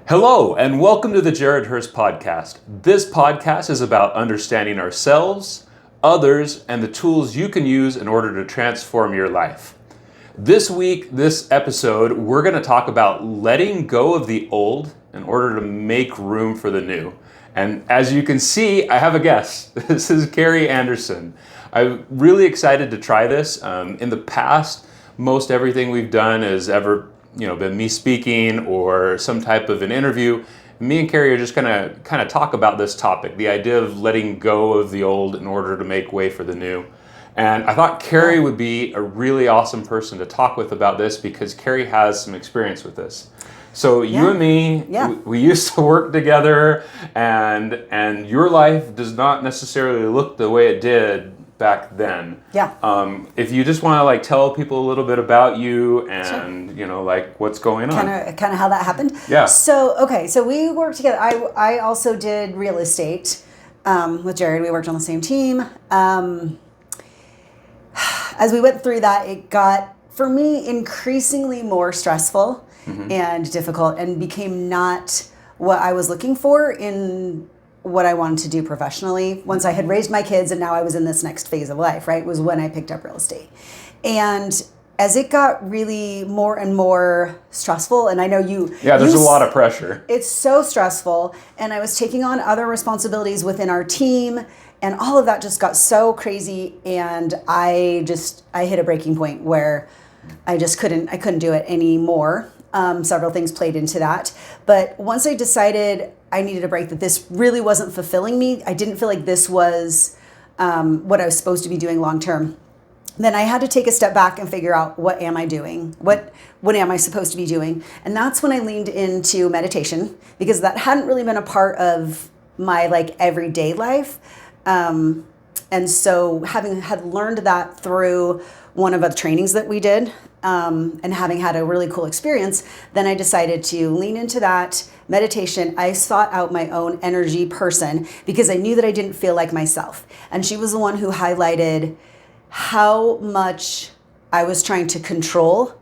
Hello, and welcome to the Jared Hurst podcast. This podcast is about understanding ourselves, others, and the tools you can use in order to transform your life. This week, this episode, we're going to talk about letting go of the old in order to make room for the new. And as you can see, I have a guest. This is Kari Anderson. I'm really excited to try this. In the past, most everything we've done has ever been me speaking or some type of an interview. Me and Kari are just gonna kind of talk about this topic, the idea of letting go of the old in order to make way for the new. And I thought Kari would be a really awesome person to talk with about this because Kari has some experience with this. So you and me, we used to work together, and your life does not necessarily look the way it did back then. If you just want to tell people a little bit about you and what's going on. Kind of how that happened. Yeah. So we worked together. I also did real estate with Jared. We worked on the same team. As we went through that, it got, for me, increasingly more stressful and difficult, and became not what I was looking for in what I wanted to do professionally. Once I had raised my kids and now I was in this next phase of life, right, was when I picked up real estate. And as it got really more and more stressful, and I know there's a lot of pressure. It's so stressful, and I was taking on other responsibilities within our team, and all of that just got so crazy, and I hit a breaking point where I couldn't do it anymore. Several things played into that. But once I decided I needed a break, that this really wasn't fulfilling me, I didn't feel like this was what I was supposed to be doing long term, then I had to take a step back and figure out, what am I doing? What am I supposed to be doing? And that's when I leaned into meditation, because that hadn't really been a part of my everyday life. And so having had learned that through one of the trainings that we did, and having had a really cool experience, then I decided to lean into that meditation. I sought out my own energy person because I knew that I didn't feel like myself. And she was the one who highlighted how much I was trying to control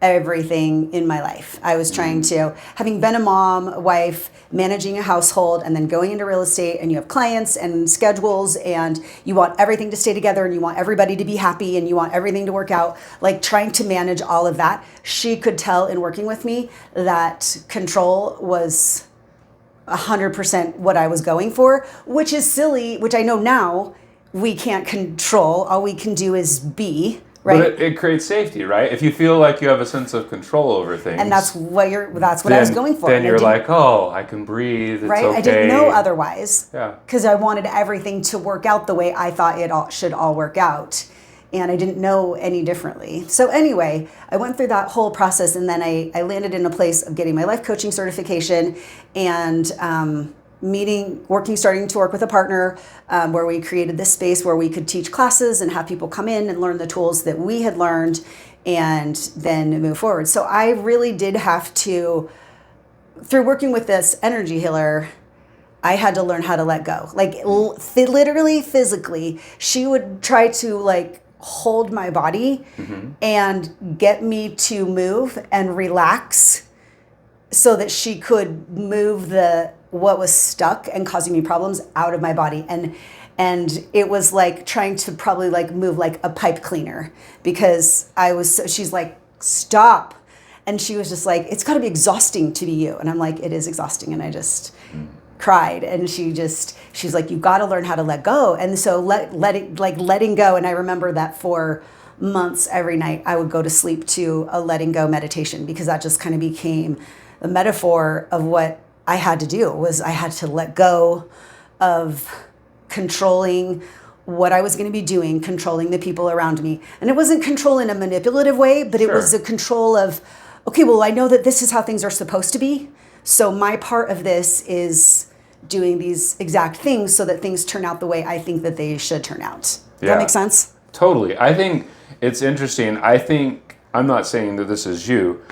everything in my life. I was trying to, having been a mom, a wife, managing a household, and then going into real estate, and you have clients and schedules, and you want everything to stay together, and you want everybody to be happy, and you want everything to work out, trying to manage all of that. She could tell in working with me that control was 100% what I was going for, which is silly, which I know now we can't control. All we can do is be. Right? But it creates safety, right? If you feel like you have a sense of control over things. And that's what I was going for. Then you're I can breathe, it's okay. I didn't know otherwise. Yeah. Because I wanted everything to work out the way I thought it all should all work out. And I didn't know any differently. So anyway, I went through that whole process, and then I landed in a place of getting my life coaching certification and starting to work with a partner where we created this space where we could teach classes and have people come in and learn the tools that we had learned and then move forward. So I really did have to, through working with this energy healer, I had to learn how to let go. Literally, physically, she would try to hold my body and get me to move and relax so that she could move what was stuck and causing me problems out of my body. And it was like trying to probably move like a pipe cleaner, because she's like, stop. And she was just like, it's gotta be exhausting to be you. And I'm like, it is exhausting. And I just cried. And she's like, you gotta learn how to let go. And so letting go. And I remember that for months, every night I would go to sleep to a letting go meditation, because that just kind of became the metaphor of what I had to do. Was I had to let go of controlling what I was going to be doing, controlling the people around me. And it wasn't control in a manipulative way, but it was a control of, okay, well, I know that this is how things are supposed to be. So my part of this is doing these exact things so that things turn out the way I think that they should turn out. Does that make sense? Totally. I think it's interesting. I'm not saying that this is you.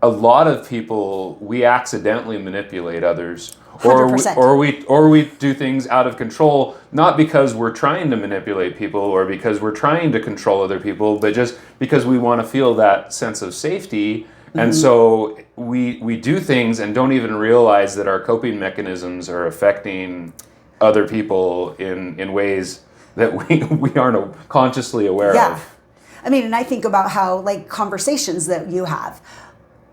A lot of people, we accidentally manipulate others, or we do things out of control, not because we're trying to manipulate people or because we're trying to control other people, but just because we want to feel that sense of safety And so we do things and don't even realize that our coping mechanisms are affecting other people in ways that we aren't consciously aware of. I mean, and I think about how, like, conversations that you have,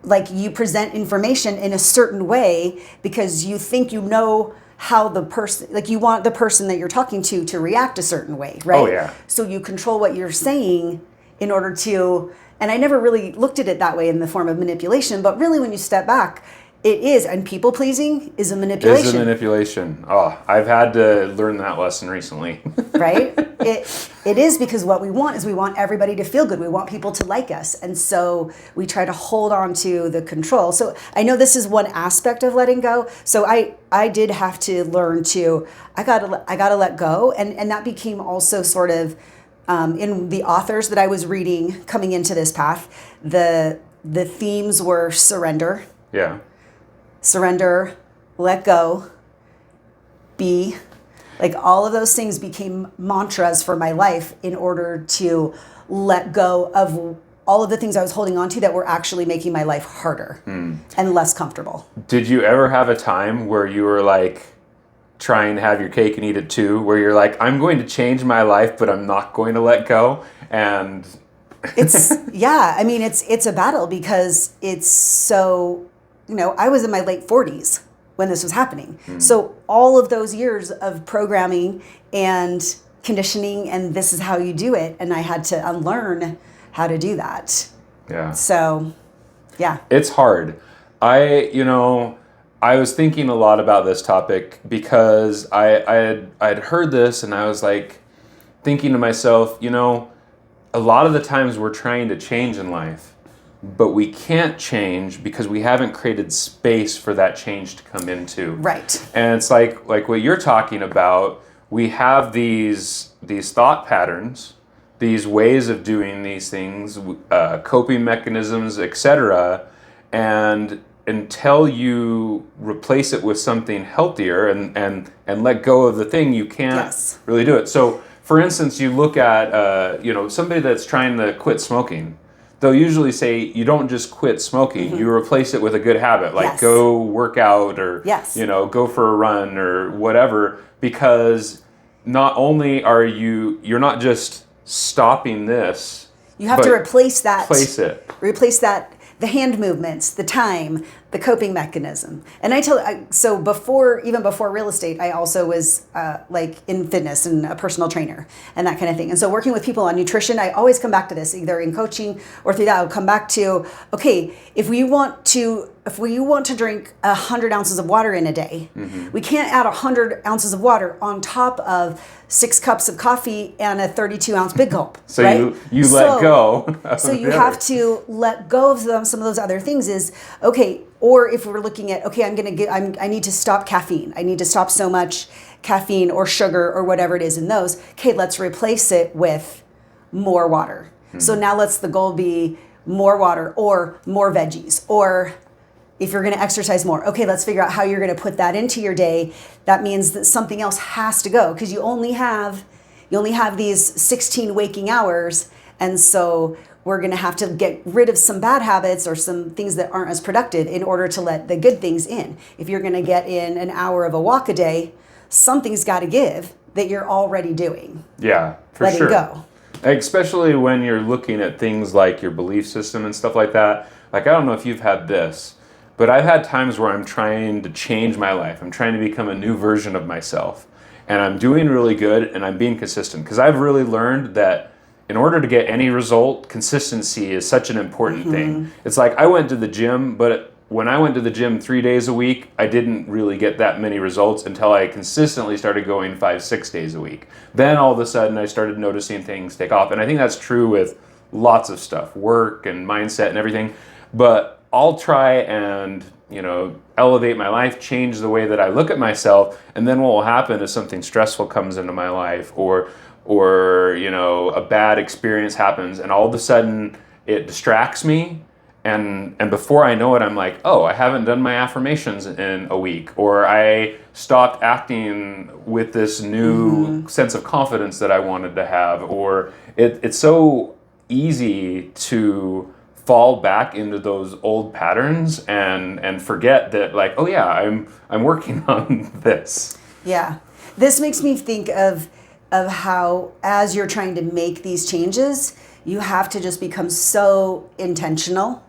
like, you present information in a certain way because you think you know how the person, like, you want the person that you're talking to react a certain way, right? Oh, yeah. So you control what you're saying in order to, and I never really looked at it that way in the form of manipulation, but really when you step back, it is, and people pleasing is a manipulation. Is a manipulation. Oh, I've had to learn that lesson recently. Right? It is, because what we want is we want everybody to feel good. We want people to like us. And so we try to hold on to the control. So I know this is one aspect of letting go. So I did have to learn to, I gotta let go. And that became also sort of, in the authors that I was reading coming into this path, the themes were surrender. Yeah. Surrender, let go, be. Like, all of those things became mantras for my life in order to let go of all of the things I was holding on to that were actually making my life harder and less comfortable. Did you ever have a time where you were like trying to have your cake and eat it too, where you're like, I'm going to change my life, but I'm not going to let go? And it's, yeah, I mean, it's a battle because it's so, I was in my late 40s when this was happening. So all of those years of programming and conditioning, and this is how you do it, and I had to unlearn how to do that. Yeah. So, yeah. It's hard. I was thinking a lot about this topic because I'd heard this, and I was like thinking to myself, a lot of the times we're trying to change in life, but we can't change because we haven't created space for that change to come into. Right. And it's like what you're talking about. We have these thought patterns, these ways of doing these things, coping mechanisms, etc. And until you replace it with something healthier and let go of the thing, you can't really do it. So, for instance, you look at somebody that's trying to quit smoking. They'll usually say you don't just quit smoking, you replace it with a good habit, like go work out or go for a run or whatever, because not only are you're not just stopping this, you have to replace that. Replace that, the hand movements, the time, the coping mechanism. And so even before real estate, I also was like in fitness and a personal trainer and that kind of thing. And so working with people on nutrition, I always come back to this, either in coaching or through that. I'll come back to, okay, if we want to drink 100 ounces of water in a day, we can't add 100 ounces of water on top of 6 cups of coffee and a 32-ounce big gulp. So right? you let go. So you have to let go of some of those other things. Is okay. Or if we're looking at, okay, I need to stop caffeine. I need to stop so much caffeine or sugar or whatever it is in those. Okay, let's replace it with more water. So now the goal be more water or more veggies, or if you're going to exercise more, okay, let's figure out how you're going to put that into your day. That means that something else has to go, because you only have these 16 waking hours, and so we're going to have to get rid of some bad habits or some things that aren't as productive in order to let the good things in. If you're going to get in an hour of a walk a day, something's got to give that you're already doing. Yeah, for letting sure. Go. Especially when you're looking at things like your belief system and stuff like that. Like, I don't know if you've had this, but I've had times where I'm trying to change my life. I'm trying to become a new version of myself. And I'm doing really good, and I'm being consistent. Because I've really learned that in order to get any result, consistency is such an important thing. It's like I went to the gym, but when I went to the gym 3 days a week, I didn't really get that many results until I consistently started going 5-6 days a week. Then all of a sudden I started noticing things take off. And I think that's true with lots of stuff, work and mindset and everything. But I'll try and, elevate my life, change the way that I look at myself, and then what will happen is something stressful comes into my life or a bad experience happens, and all of a sudden it distracts me, and before I know it, I'm like, oh, I haven't done my affirmations in a week, or I stopped acting with this new sense of confidence that I wanted to have, or it's so easy to fall back into those old patterns and forget that, like, oh yeah, I'm working on this. Yeah. This makes me think of how, as you're trying to make these changes, you have to just become so intentional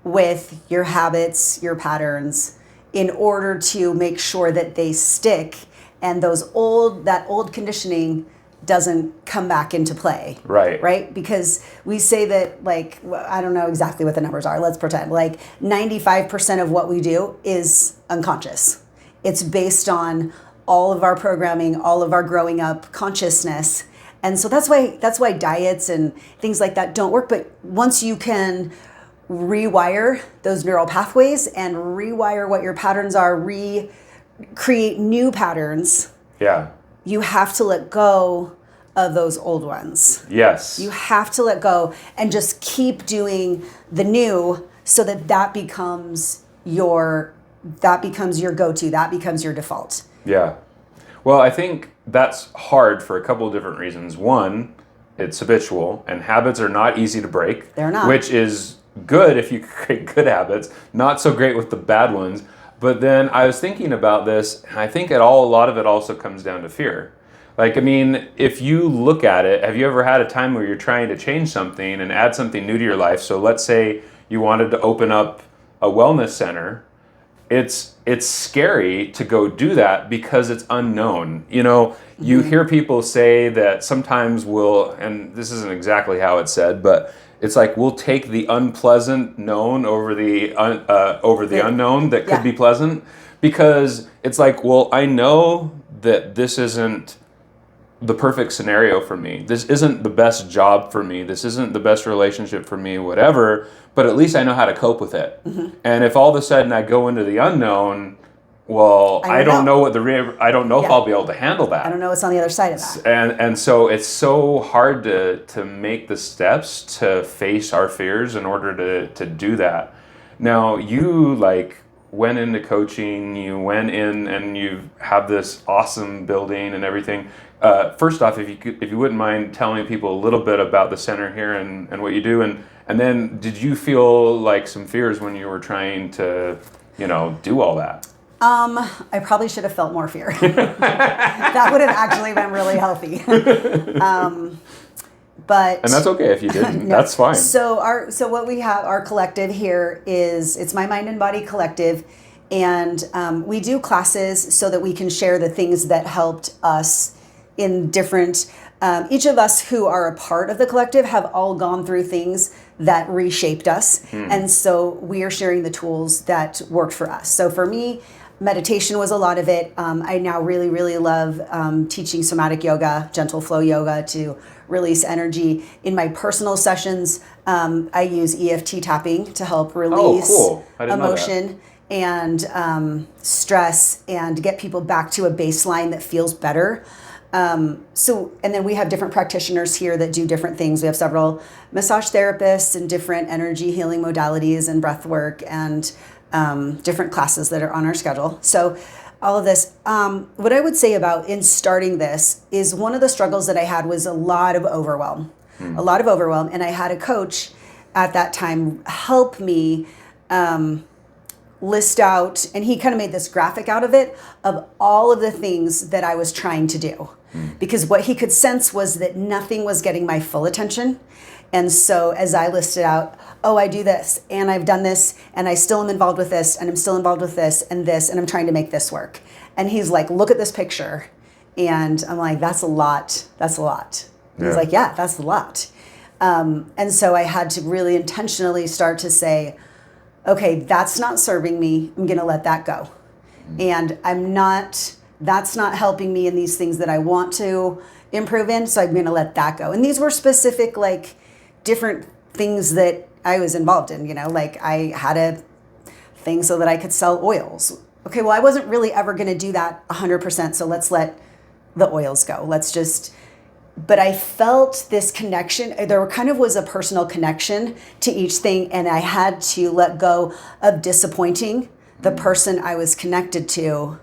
with your habits, your patterns, in order to make sure that they stick and that old conditioning doesn't come back into play. Right? Because we say that, like, I don't know exactly what the numbers are. Let's pretend like 95% of what we do is unconscious. It's based on all of our programming, all of our growing up consciousness. And so that's why diets and things like that don't work. But once you can rewire those neural pathways and rewire what your patterns are, create new patterns, you have to let go of those old ones. Yes. You have to let go and just keep doing the new, so that becomes your go-to, that becomes your default. Yeah. Well, I think that's hard for a couple of different reasons. One, it's habitual, and habits are not easy to break. They're not. Which is good if you create good habits, not so great with the bad ones. But then I was thinking about this, and I think a lot of it also comes down to fear. Like, I mean, if you look at it, have you ever had a time where you're trying to change something and add something new to your life? So let's say you wanted to open up a wellness center. It's scary to go do that because it's unknown. You know, you hear people say that sometimes and this isn't exactly how it's said, but it's like we'll take the unpleasant known over the unknown that could be pleasant, because it's like, well, I know that this isn't the perfect scenario for me. This isn't the best job for me. This isn't the best relationship for me, whatever, but at least I know how to cope with it. And if all of a sudden I go into the unknown, well, I don't know if I'll be able to handle that. I don't know what's on the other side of that. And so it's so hard to make the steps to face our fears in order to do that. Now, you went into coaching, you went in and you have this awesome building and everything. First off, if you wouldn't mind telling people a little bit about the center here and what you do, and then did you feel like some fears when you were trying to, do all that? I probably should have felt more fear. That would have actually been really healthy. And that's okay if you didn't. No. That's fine. So what we have, our collective here it's My Mind and Body Collective, and we do classes so that we can share the things that helped us in different. Each of us who are a part of the collective have all gone through things that reshaped us, and so we are sharing the tools that worked for us. So for me, meditation was a lot of it. I now really, really love teaching somatic yoga, gentle flow yoga, to release energy. In my personal sessions, I use EFT tapping to help release emotion and stress and get people back to a baseline that feels better. And then we have different practitioners here that do different things. We have several massage therapists and different energy healing modalities and breath work and different classes that are on our schedule. So all of this, what I would say about in starting this is one of the struggles that I had was a lot of overwhelm. And I had a coach at that time help me list out, and he kind of made this graphic out of it, of all of the things that I was trying to do. Because what he could sense was that nothing was getting my full attention. And so as I listed out, I do this, and I've done this, and I still am involved with this, and I'm still involved with this, and I'm trying to make this work. And he's like, look at this picture. And I'm like, that's a lot. That's a lot. Yeah. He's like, yeah, that's a lot. And so I had to really intentionally start to say, okay, that's not serving me. I'm going to let that go. And that's not helping me in these things that I want to improve in. So I'm going to let that go. And these were specific, different things that I was involved in, I had a thing so that I could sell oils. Okay, well, I wasn't really ever going to do that 100%. So let's let the oils go. But I felt this connection. There was a personal connection to each thing, and I had to let go of disappointing the person I was connected to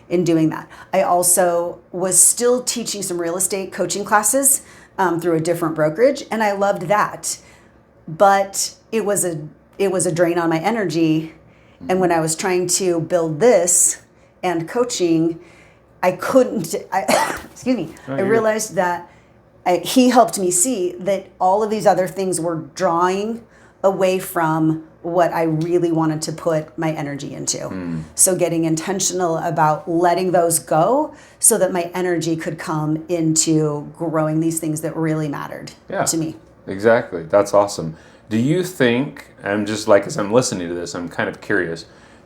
in doing that. I also was still teaching some real estate coaching classes through a different brokerage, and I loved that. But it was a drain on my energy. And when I was trying to build this and coaching, I couldn't, excuse me, I realized that he helped me see that all of these other things were drawing away from what I really wanted to put my energy into. So getting intentional about letting those go so that my energy could come into growing these things that really mattered to me. Exactly. That's awesome. Do you think, I'm just like, as I'm listening to this, I'm kind of curious,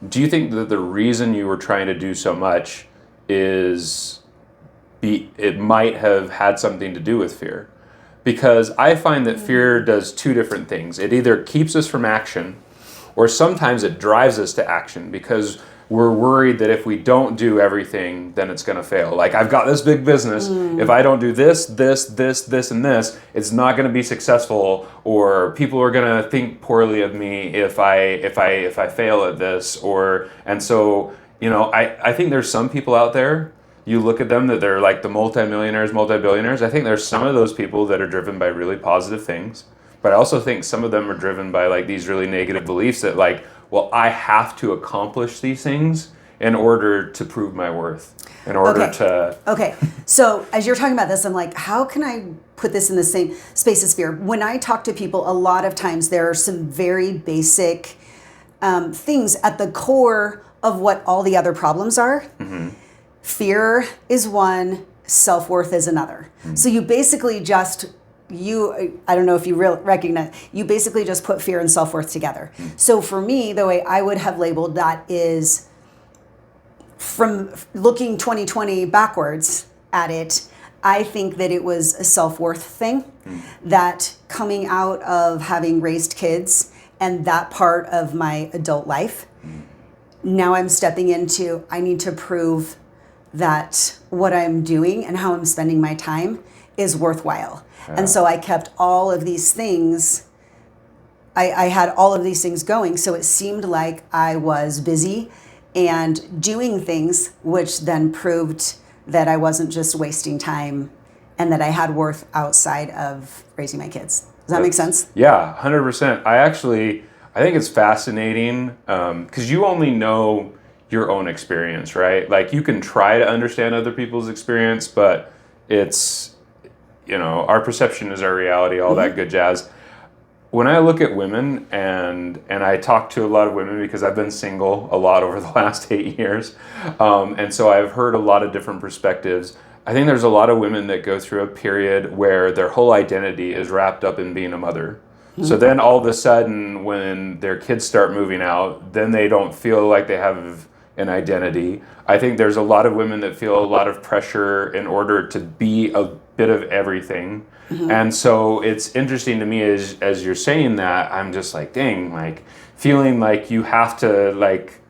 do you think that the reason you were trying to do so much is it might have had something to do with fear? Because I find that fear does two different things. It either keeps us from action, or sometimes it drives us to action because we're worried that if we don't do everything, then it's going to fail. Like, I've got this big business. If I don't do this, and this, it's not going to be successful, or people are going to think poorly of me if I fail at this. And so, I think there's some people out there, you look at them that they're like the multi-billionaires. I think there's some of those people that are driven by really positive things. But I also think some of them are driven by like these really negative beliefs that like, well, I have to accomplish these things in order to prove my worth, in order to... Okay, so as you're talking about this, I'm like, how can I put this in the same space as fear? When I talk to people, a lot of times there are some very basic things at the core of what all the other problems are. Fear is one, self-worth is another. So you basically just... I don't know if you recognize, you basically just put fear and self-worth together. So for me, the way I would have labeled that is, from looking 2020 backwards at it, I think that it was a self-worth thing, that coming out of having raised kids and that part of my adult life, now I'm stepping into, I need to prove that what I'm doing and how I'm spending my time is worthwhile. And so I kept all of these things, I had all of these things going, so it seemed like I was busy and doing things, which then proved that I wasn't just wasting time and that I had worth outside of raising my kids. Does that make sense? Yeah, 100%. I think it's fascinating because you only know your own experience, right? Like, you can try to understand other people's experience, but it's... our perception is our reality, all that good jazz. When I look at women, and I talk to a lot of women because I've been single a lot over the last 8 years, and so I've heard a lot of different perspectives. I think there's a lot of women that go through a period where their whole identity is wrapped up in being a mother. So then all of a sudden, when their kids start moving out, then they don't feel like they have an identity. I think there's a lot of women that feel a lot of pressure in order to be a bit of everything. And so it's interesting to me as you're saying that, I'm just like, dang, like feeling like you have to like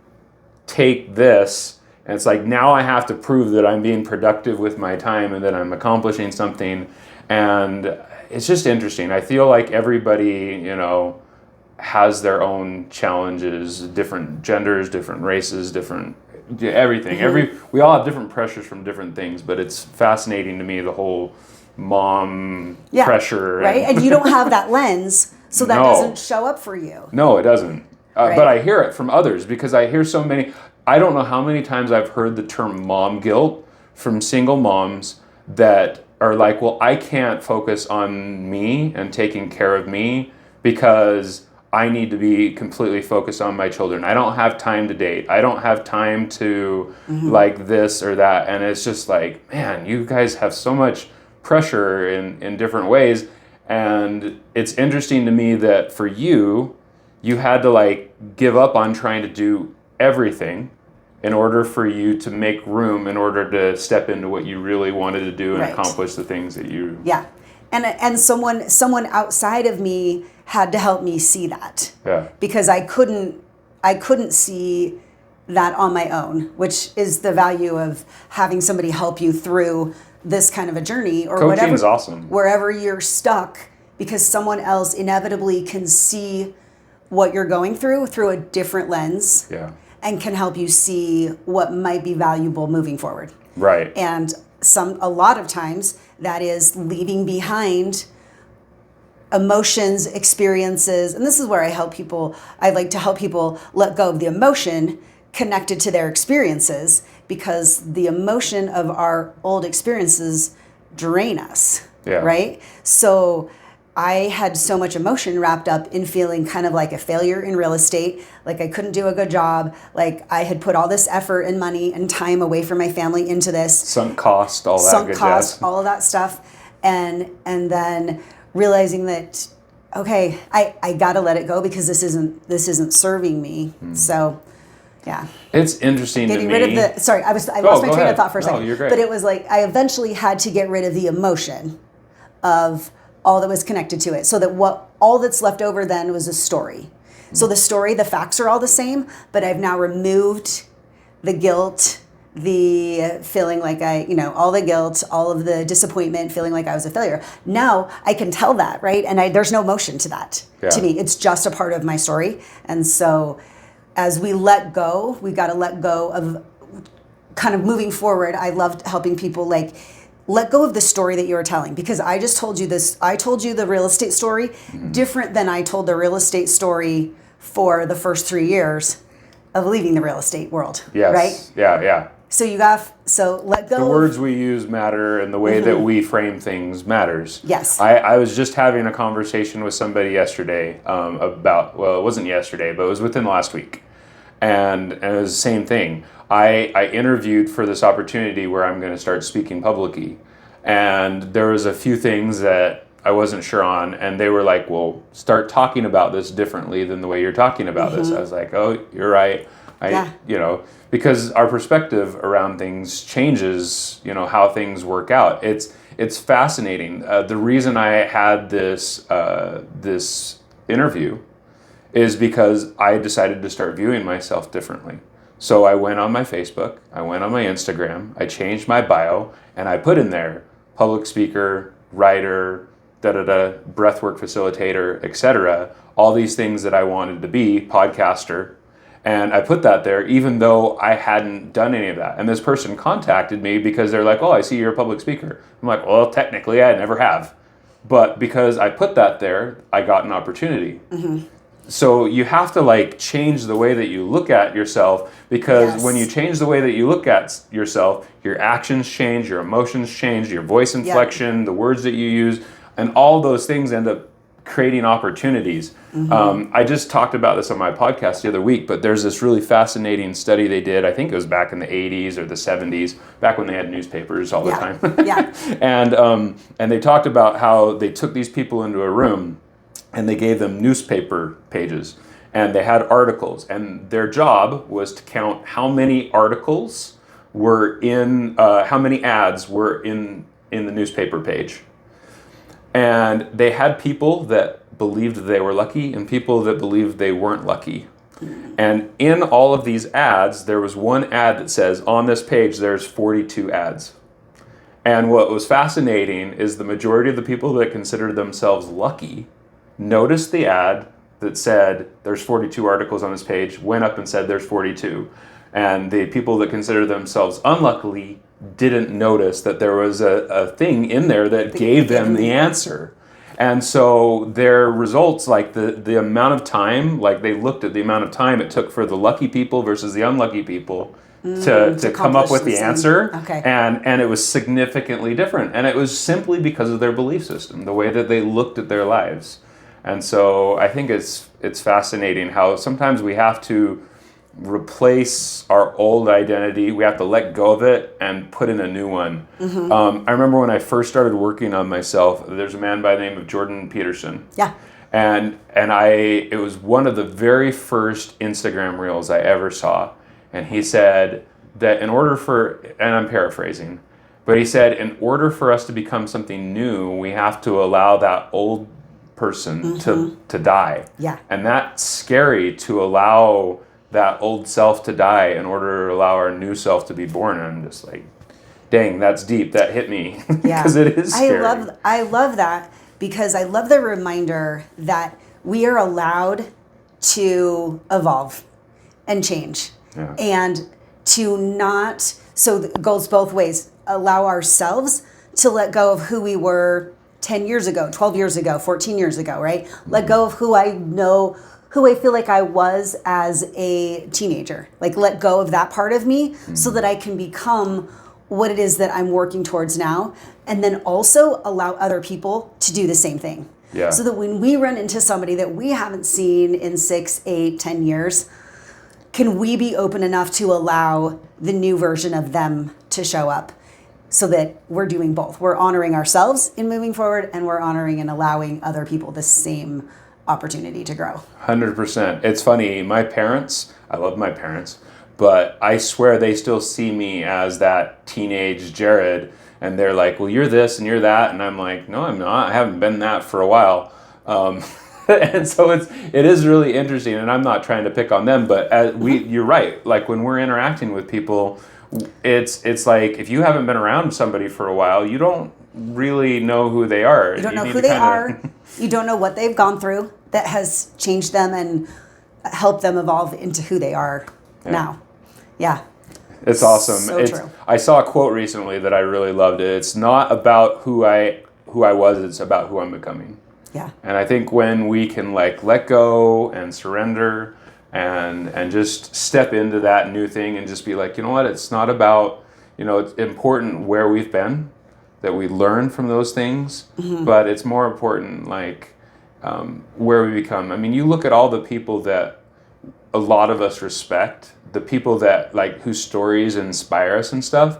take this, and it's like, now I have to prove that I'm being productive with my time and that I'm accomplishing something. And it's just interesting. I feel like everybody, has their own challenges, different genders, different races, different everything. We all have different pressures from different things, but it's fascinating to me, the whole mom pressure. Right, and you don't have that lens, so that doesn't show up for you. No, it doesn't. But I hear it from others because I hear so many. I don't know how many times I've heard the term mom guilt from single moms that are like, well, I can't focus on me and taking care of me because I need to be completely focused on my children. I don't have time to date. I don't have time to like this or that. And it's just like, man, you guys have so much pressure in different ways. And it's interesting to me that for you had to like give up on trying to do everything in order for you to make room, in order to step into what you really wanted to do and accomplish the things that you... Yeah. And someone outside of me had to help me see that. Yeah. Because I couldn't see that on my own, which is the value of having somebody help you through this kind of a journey or Coaching whatever. Is awesome. Wherever you're stuck, because someone else inevitably can see what you're going through a different lens. Yeah. And can help you see what might be valuable moving forward. Right. And a lot of times that is leaving behind emotions, experiences, and this is where I like to help people let go of the emotion connected to their experiences, because the emotion of our old experiences drain us, right? So I had so much emotion wrapped up in feeling kind of like a failure in real estate, like I couldn't do a good job, like I had put all this effort and money and time away from my family into this. Sunk cost, all of that stuff. And then realizing that, okay, I gotta let it go because this isn't serving me. So yeah. It's interesting Getting to me. rid of the, sorry, I lost my train of thought for a second. No, you're great. But it was like, I eventually had to get rid of the emotion of all that was connected to it, so that all that's left over then was a story. So the story, the facts are all the same, but I've now removed the guilt, the feeling like all the guilt, all of the disappointment, feeling like I was a failure. Now I can tell that, right? And there's no emotion to that. To me, it's just a part of my story. And so as we let go, we've got to let go of kind of moving forward. I loved helping people like let go of the story that you were telling, because I just told you this. I told you the real estate story different than I told the real estate story for the first 3 years of leaving the real estate world. Yes. Right? Yeah. So let go. The words we use matter, and the way that we frame things matters. Yes. I was just having a conversation with somebody yesterday about, well, it wasn't yesterday, but it was within last week. And it was the same thing. I interviewed for this opportunity where I'm going to start speaking publicly. And there was a few things that I wasn't sure on. And they were like, well, start talking about this differently than the way you're talking about this. I was like, oh, you're right. Because our perspective around things changes, how things work out. It's fascinating. The reason I had this interview is because I decided to start viewing myself differently. So I went on my Facebook, I went on my Instagram, I changed my bio, and I put in there public speaker, writer, breathwork facilitator, etc. All these things that I wanted to be, podcaster. And I put that there even though I hadn't done any of that. And this person contacted me because they're like, oh, I see you're a public speaker. I'm like, well, technically I never have. But because I put that there, I got an opportunity. So you have to change the way that you look at yourself, because when you change the way that you look at yourself, your actions change, your emotions change, your voice inflection, the words that you use, and all those things end up creating opportunities. I just talked about this on my podcast the other week, but there's this really fascinating study they did. I think it was back in the 80s or the 70s, back when they had newspapers all the time. And they talked about how they took these people into a room and they gave them newspaper pages, and they had articles, and their job was to count how many articles were in, how many ads were in the newspaper page. And they had people that believed they were lucky and people that believed they weren't lucky. And in all of these ads, there was one ad that says, on this page, there's 42 ads. And what was fascinating is the majority of the people that considered themselves lucky noticed the ad that said there's 42 articles on this page, went up and said there's 42. And the people that considered themselves unlucky didn't notice that there was a thing in there that gave them the answer. And so their results, the amount of time, they looked at the amount of time it took for the lucky people versus the unlucky people to come up with the answer. Okay. And it was significantly different. And it was simply because of their belief system, the way that they looked at their lives. And so I think it's fascinating how sometimes we have to replace our old identity. We have to let go of it and put in a new one. I remember when I first started working on myself, there's a man by the name of Jordan Peterson. Yeah. And it was one of the very first Instagram reels I ever saw. And he said that in order for, and I'm paraphrasing, but he said, in order for us to become something new, we have to allow that old person to die. Yeah. And that's scary, to allow that old self to die in order to allow our new self to be born. And I'm just like, dang, that's deep. That hit me. Because it is scary. I love that, because I love the reminder that we are allowed to evolve and change. Yeah. And to not, so it goes both ways, allow ourselves to let go of who we were 10 years ago, 12 years ago, 14 years ago, right? Let go of who I know, who I feel like I was as a teenager. Like let go of that part of me so that I can become what it is that I'm working towards now. And then also allow other people to do the same thing. Yeah. So that when we run into somebody that we haven't seen in 6, 8, 10 years, can we be open enough to allow the new version of them to show up so that we're doing both? We're honoring ourselves in moving forward, and we're honoring and allowing other people the same opportunity to grow. 100%. It's funny, my parents, I love my parents, but I swear they still see me as that teenage Jared, and they're like, well, you're this and you're that, and I'm like, no, I'm not. I haven't been that for a while. And so it is really interesting, and I'm not trying to pick on them, but you're right. Like when we're interacting with people, it's like if you haven't been around somebody for a while, you don't really know who they are. You don't know who they are. You don't know what they've gone through that has changed them and helped them evolve into who they are now. Yeah. It's awesome. So true. I saw a quote recently that I really loved. It's not about who I was, it's about who I'm becoming. Yeah. And I think when we can like let go and surrender and just step into that new thing and just be like, you know what, it's not about, it's important where we've been, that we learn from those things, but it's more important like where we become. I mean, you look at all the people that a lot of us respect, the people that like whose stories inspire us and stuff.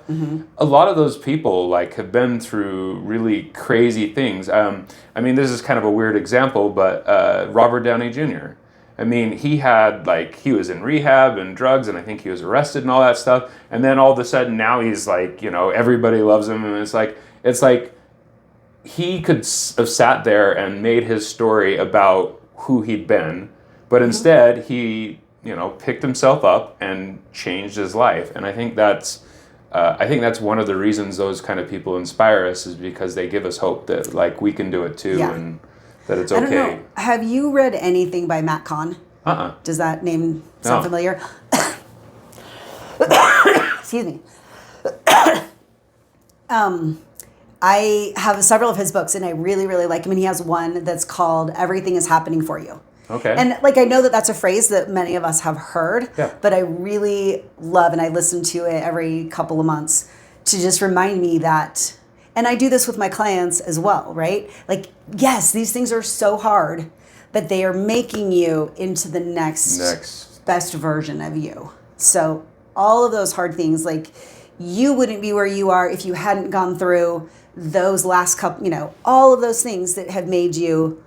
A lot of those people like have been through really crazy things. I mean, this is kind of a weird example, but Robert Downey Jr. I mean, he was in rehab and drugs, and I think he was arrested and all that stuff. And then all of a sudden now he's like, everybody loves him, and it's like he could have sat there and made his story about who he'd been, but instead he picked himself up and changed his life. And I think that's one of the reasons those kind of people inspire us, is because they give us hope that like we can do it too, and that it's okay. I don't know. Have you read anything by Matt Kahn? Does that name sound familiar? Excuse me. I have several of his books, and I really, really like him. And he has one that's called "Everything is Happening for You." Okay. And I know that that's a phrase that many of us have heard, but I really love, and I listen to it every couple of months to just remind me that, and I do this with my clients as well, right? Like, yes, these things are so hard, but they are making you into the next best version of you. So all of those hard things, like you wouldn't be where you are if you hadn't gone through those last couple, all of those things that have made you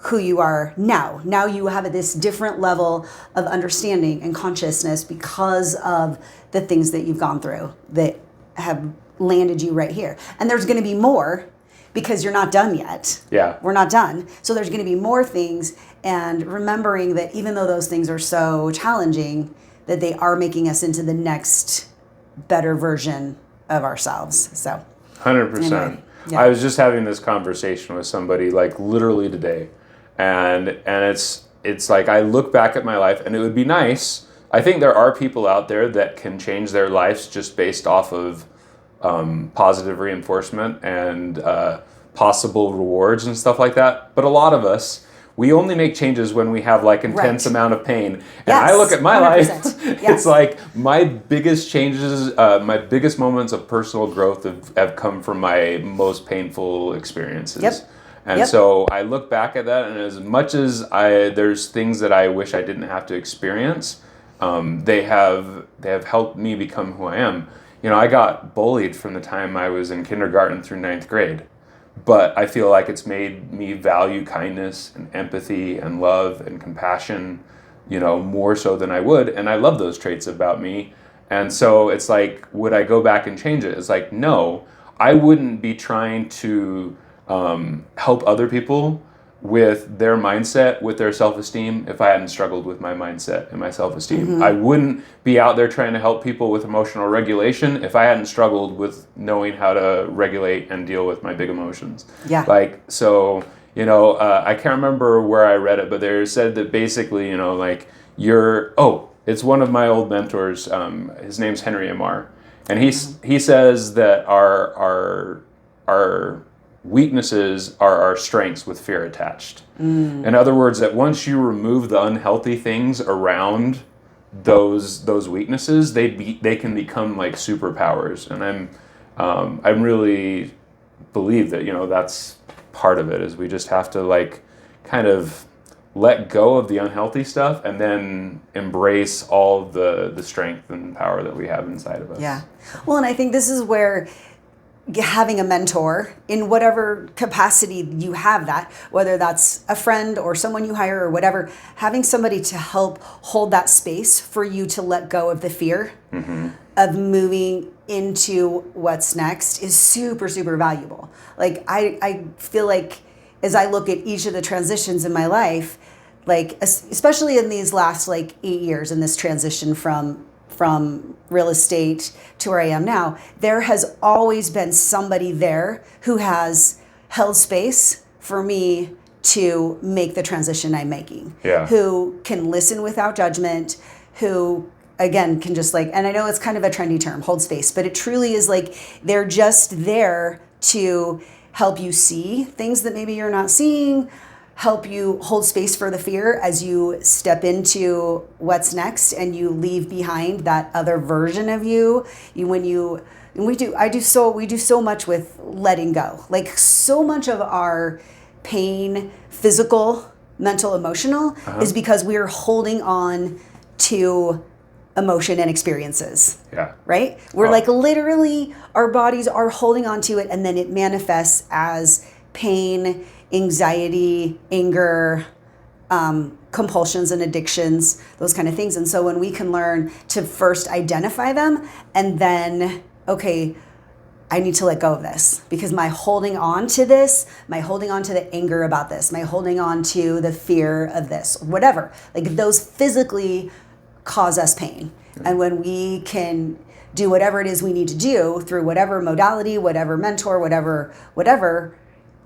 who you are now. Now you have this different level of understanding and consciousness because of the things that you've gone through that have landed you right here. And there's going to be more because you're not done yet. Yeah. We're not done. So there's going to be more things, and remembering that even though those things are so challenging, that they are making us into the next better version of ourselves. So 100%. Anyway, yeah. I was just having this conversation with somebody like literally today. And it's like I look back at my life, and it would be nice. I think there are people out there that can change their lives just based off of positive reinforcement and possible rewards and stuff like that. But a lot of us, we only make changes when we have like intense amount of pain. And I look at my 100%. life, it's like my biggest changes, my biggest moments of personal growth have come from my most painful experiences. Yep. And so I look back at that, and as much as there's things that I wish I didn't have to experience, they have helped me become who I am. I got bullied from the time I was in kindergarten through 9th grade, but I feel like it's made me value kindness and empathy and love and compassion, more so than I would. And I love those traits about me. And so it's like, would I go back and change it? It's like, no, I wouldn't be trying to help other people with their mindset, with their self-esteem, if I hadn't struggled with my mindset and my self-esteem. I wouldn't be out there trying to help people with emotional regulation if I hadn't struggled with knowing how to regulate and deal with my big emotions. Yeah. I can't remember where I read it, but they said that basically, it's one of my old mentors, his name's Henry Amar, and he says that our weaknesses are our strengths with fear attached. In other words, that once you remove the unhealthy things around those weaknesses, they can become like superpowers. And I'm really believe that, that's part of it, is we just have to like kind of let go of the unhealthy stuff and then embrace all the strength and power that we have inside of us. Yeah. Well, and I think this is where having a mentor in whatever capacity you have that, whether that's a friend or someone you hire or whatever, having somebody to help hold that space for you to let go of the fear of moving into what's next is super, super valuable. Like I feel like as I look at each of the transitions in my life, like especially in these last like 8 years in this transition from real estate to where I am now, there has always been somebody there who has held space for me to make the transition I'm making. Yeah. Who can listen without judgment, who again can just like, and I know it's kind of a trendy term, hold space, but it truly is like they're just there to help you see things that maybe you're not seeing, help you hold space for the fear as you step into what's next and you leave behind that other version of you. We do so much with letting go. Like so much of our pain, physical, mental, emotional, is because we're holding on to emotion and experiences. Yeah. Right? We're like literally our bodies are holding on to it, and then it manifests as pain, anxiety, anger, compulsions and addictions, those kind of things. And so when we can learn to first identify them and then, okay, I need to let go of this because my holding on to this, my holding on to the anger about this, my holding on to the fear of this, whatever, like those physically cause us pain. And when we can do whatever it is we need to do through whatever modality, whatever mentor, whatever,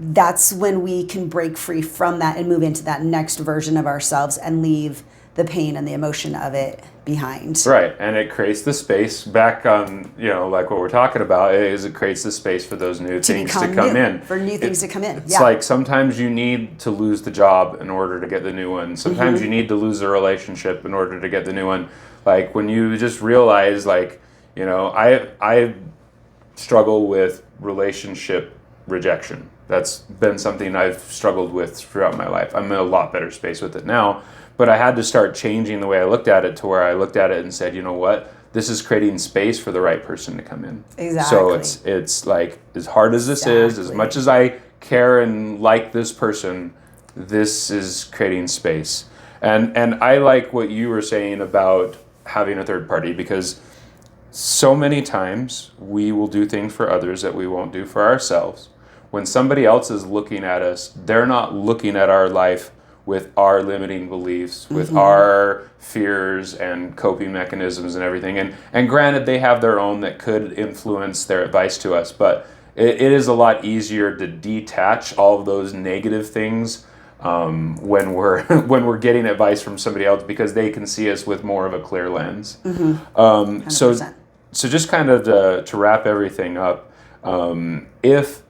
that's when we can break free from that and move into that next version of ourselves and leave the pain and the emotion of it behind. Right. And it creates the space back on, like what we're talking about, it creates the space for those new things to come in. For new things to come in. It's like sometimes you need to lose the job in order to get the new one. Sometimes you need to lose a relationship in order to get the new one. Like when you just realize like, I struggle with relationship rejection. That's been something I've struggled with throughout my life. I'm in a lot better space with it now, but I had to start changing the way I looked at it to where I looked at it and said, you know what? This is creating space for the right person to come in. Exactly. So it's like, as hard as this is, as much as I care and like this person, this is creating space. And I like what you were saying about having a third party, because so many times we will do things for others that we won't do for ourselves. When somebody else is looking at us, they're not looking at our life with our limiting beliefs, with our fears and coping mechanisms and everything. And granted, they have their own that could influence their advice to us, but it is a lot easier to detach all of those negative things when we're getting advice from somebody else, because they can see us with more of a clear lens. So just kind of to wrap everything up, if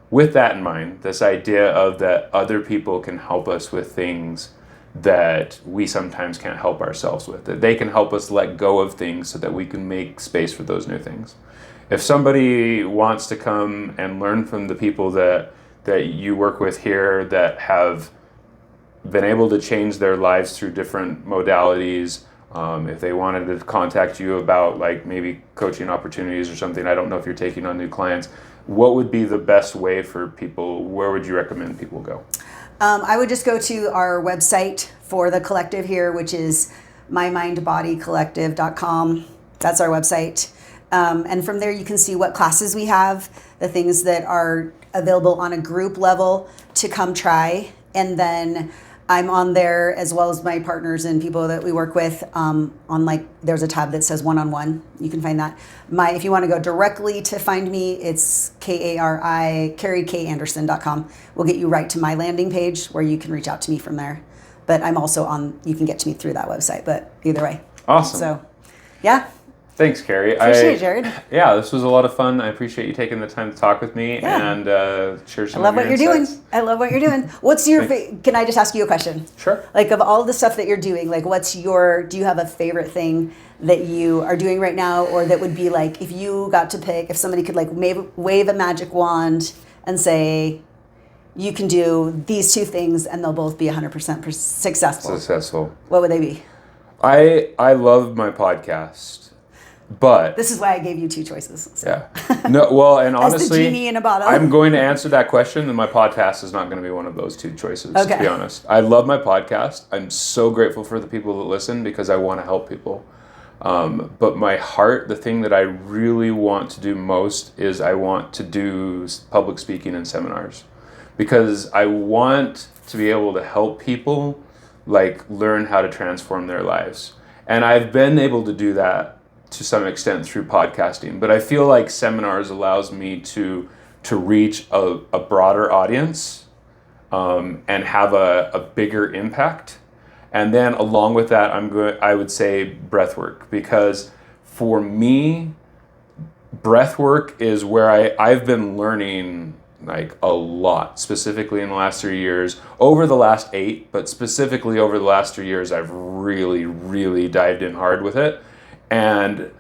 with that in mind, this idea of that other people can help us with things that we sometimes can't help ourselves with, that they can help us let go of things so that we can make space for those new things. If somebody wants to come and learn from the people that you work with here that have been able to change their lives through different modalities, if they wanted to contact you about like maybe coaching opportunities or something, I don't know if you're taking on new clients, what would be the best way for people? Where would you recommend people go? I would just go to our website for the collective here, which is mymindbodycollective.com. That's our website. And from there you can see what classes we have, the things that are available on a group level to come try. And then I'm on there as well as my partners and people that we work with on there's a tab that says one-on-one. You can find that. If you want to go directly to find me, it's KariAnderson.com. We'll get you right to my landing page where you can reach out to me from there. But I'm also you can get to me through that website, but either way. Awesome. So, yeah. Thanks, Kari. Appreciate it, Jared. Yeah, this was a lot of fun. I appreciate you taking the time to talk with me and share some of your insights. I love what you're doing. What's your can I just ask you a question? Sure. Like, of all the stuff that you're doing, like, do you have a favorite thing that you are doing right now, or that would be like, if you got to pick, if somebody could like wave a magic wand and say, you can do these two things and they'll both be 100% successful. What would they be? I love my podcast. But this is why I gave you two choices. So. Yeah. No. Well, and honestly, the genie in a bottle. I'm going to answer that question, and my podcast is not going to be one of those two choices. Okay. To be honest, I love my podcast. I'm so grateful for the people that listen because I want to help people. But my heart, the thing that I really want to do most is I want to do public speaking and seminars, because I want to be able to help people like learn how to transform their lives, and I've been able to do that to some extent through podcasting, but I feel like seminars allows me to reach a broader audience and have a bigger impact. And then along with that, I would say breath work, because for me, breath work is where I've been learning like a lot, specifically in the last 3 years, over the last 8, but specifically over the last 3 years, I've really, really dived in hard with it. And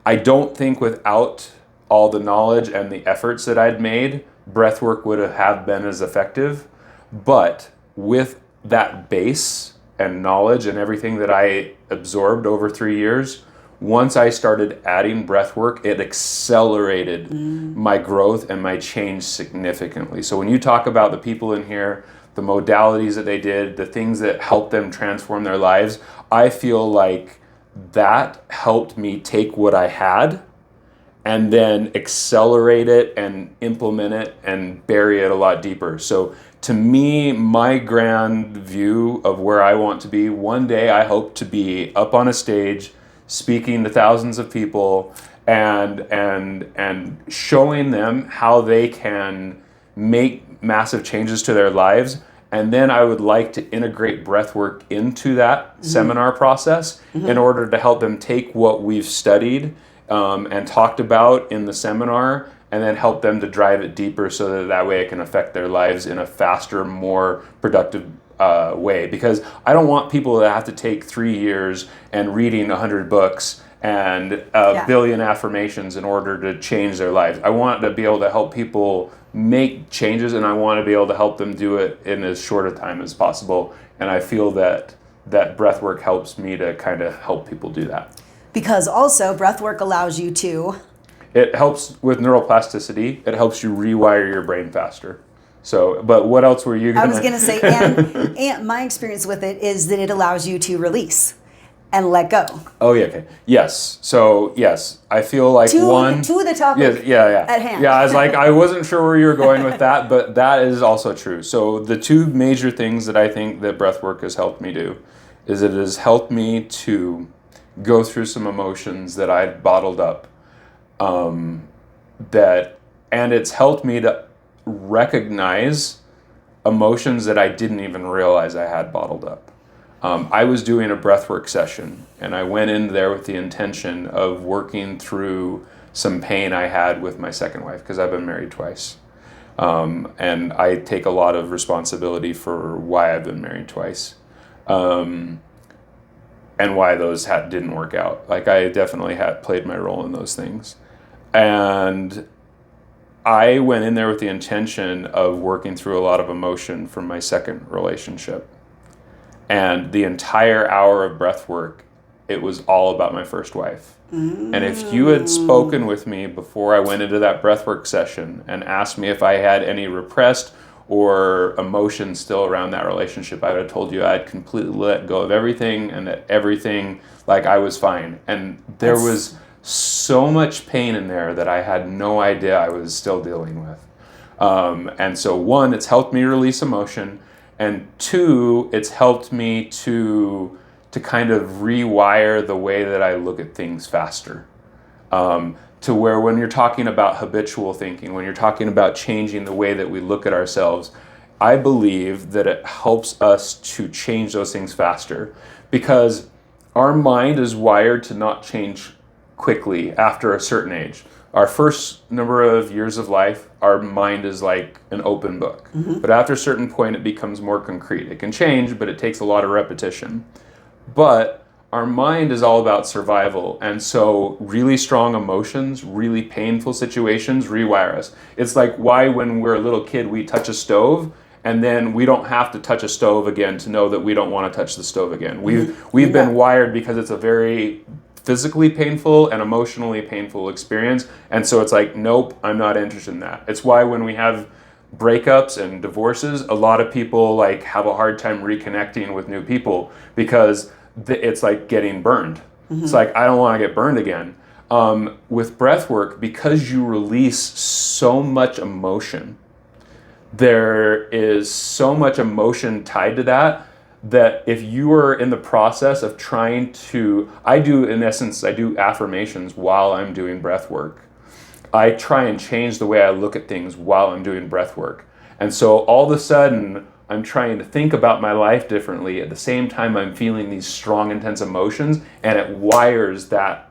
I don't think without all the knowledge and the efforts that I'd made, breathwork would have been as effective. But with that base and knowledge and everything that I absorbed over 3 years, once I started adding breathwork, it accelerated my growth and my change significantly. So when you talk about the people in here, the modalities that they did, the things that helped them transform their lives, I feel like that helped me take what I had and then accelerate it and implement it and bury it a lot deeper. So to me, my grand view of where I want to be, one day I hope to be up on a stage speaking to thousands of people and showing them how they can make massive changes to their lives. And then I would like to integrate breathwork into that seminar process in order to help them take what we've studied and talked about in the seminar, and then help them to drive it deeper so that way it can affect their lives in a faster, more productive way. Because I don't want people that have to take 3 years and reading 100 books and a billion affirmations in order to change their lives. I want to be able to help people make changes, and I want to be able to help them do it in as short a time as possible. And I feel that breath work helps me to kind of help people do that. Because also breath work allows you to... It helps with neuroplasticity. It helps you rewire your brain faster. So, but what else were you going to... I was going to say, and my experience with it is that it allows you to release and let go. Oh, yeah, okay. Yes. So, yes, I feel like to the topic at hand. Yeah, I wasn't sure where you were going with that, but that is also true. So the two major things that I think that breathwork has helped me do is it has helped me to go through some emotions that I'd bottled up, and it's helped me to recognize emotions that I didn't even realize I had bottled up. I was doing a breathwork session, and I went in there with the intention of working through some pain I had with my second wife, because I've been married twice. And I take a lot of responsibility for why I've been married twice, and why those didn't work out. Like, I definitely had played my role in those things. And I went in there with the intention of working through a lot of emotion from my second relationship. And the entire hour of breath work, it was all about my first wife. And if you had spoken with me before I went into that breathwork session and asked me if I had any repressed or emotions still around that relationship, I would have told you I'd completely let go of everything, and that everything, like, I was fine. And there was so much pain in there that I had no idea I was still dealing with. And so, one, it's helped me release emotion. And two, it's helped me to kind of rewire the way that I look at things faster. To where when you're talking about habitual thinking, when you're talking about changing the way that we look at ourselves, I believe that it helps us to change those things faster, because our mind is wired to not change quickly after a certain age. Our first number of years of life, our mind is like an open book. But after a certain point, it becomes more concrete. It can change, but it takes a lot of repetition. But our mind is all about survival. And so really strong emotions, really painful situations rewire us. It's like why when we're a little kid, we touch a stove and then we don't have to touch a stove again to know that we don't want to touch the stove again. We've been wired because it's a very physically painful and emotionally painful experience, and so it's like, nope, I'm not interested in that. It's why when we have breakups and divorces, a lot of people like have a hard time reconnecting with new people because it's like getting burned. It's like, I don't want to get burned again. With breath work, because you release so much emotion, there is so much emotion tied to that if you are in the process of trying to, I do affirmations while I'm doing breath work. I try and change the way I look at things while I'm doing breath work. And so all of a sudden, I'm trying to think about my life differently. At the same time, I'm feeling these strong, intense emotions, and it wires that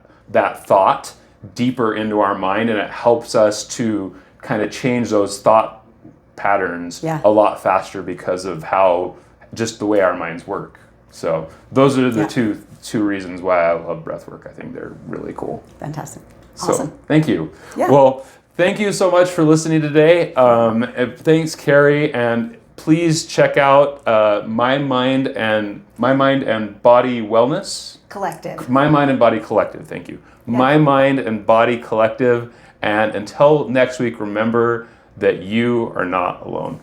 thought deeper into our mind, and it helps us to kind of change those thought patterns a lot faster because of how just the way our minds work. So those are the two reasons why I love breathwork. I think they're really cool. Fantastic. Awesome. So thank you. Yeah. Well, thank you so much for listening today. Thanks, Kari, and please check out My Mind and Body Wellness Collective. My Mind and Body Collective. Thank you. Yeah. My Mind and Body Collective. And until next week, remember that you are not alone.